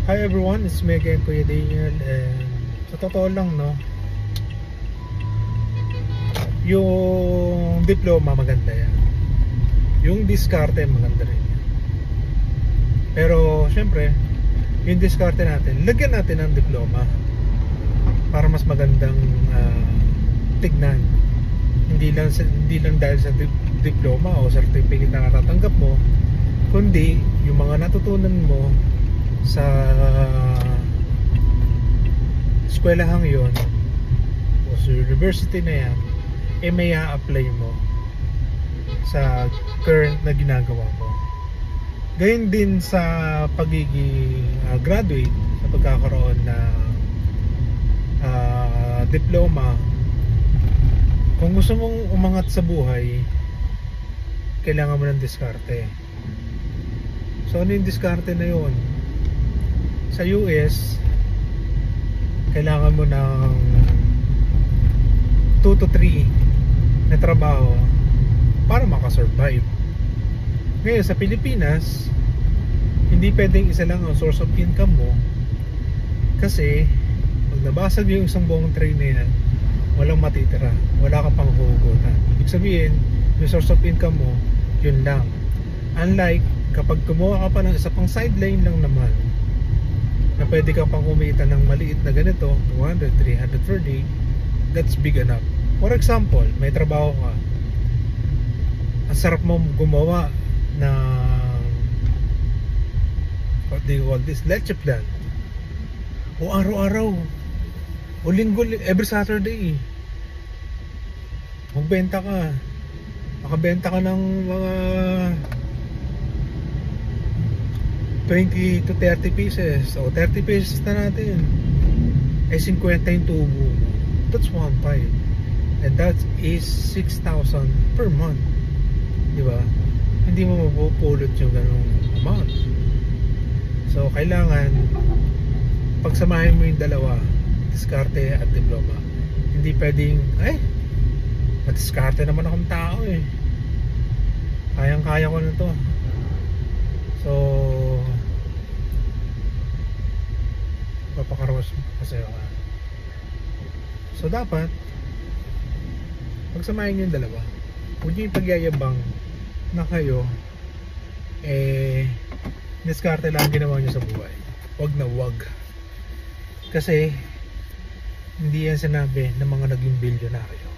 Hi everyone, it's me again, Kuya Daniel. And sa totoo lang, no, yung diploma maganda yan, yung diskarte maganda rin yan. Pero syempre, yung diskarte natin, lagyan natin ng diploma para mas magandang tignan. Hindi lang dahil sa diploma o certificate na natatanggap mo, kundi yung mga natutunan mo sa eskwelahang yon o sa university na yan, may i-apply mo sa current na ginagawa mo. Gayun din sa pagiging graduate, sa pagkakaroon na diploma. Kung gusto mong umangat sa buhay, kailangan mo ng diskarte. So ano yung diskarte na yun? Sa US, kailangan mo ng 2 to 3 na trabaho para makasurvive. Ngayon sa Pilipinas, hindi pwedeng isa lang ang source of income mo, kasi pag nabasag yung isang buong train na yan, walang matitira, wala ka pang huhugutan. Ibig sabihin, yung source of income mo, yun lang. Unlike kapag kumuha ka pa ng isa pang sideline lang naman, na pwede kang pang kumita ng maliit na ganito, 200, 300 per day, that's big enough. For example, may trabaho ka, ang sarap mo gumawa ng what do you call this, leche plan, o araw-araw o linggo, every Saturday magbenta ka, makabenta ka ng mga 20 to 30 pieces o 30 pieces na natin, 50 yung tubo mo, that's 1.5, and that is 6,000 per month, di ba? Hindi mo mapupulot yung ganung amount. So kailangan pagsamahin mo yung dalawa, diskarte at diploma. Hindi pwedeng madiskarte naman akong tao kayang-kaya ko na to. So papakaros kasi ako. So dapat pagsamahin yung dalawa. Huwag nyo yung pagyayabang na kayo diskarte lang ginawa nyo sa buhay. Wag na wag, kasi hindi yan sinabi ng mga naging bilyonaryo.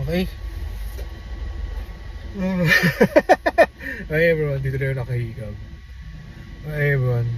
Okay? Okay everyone, dito na yung nakahigab. Okay everyone,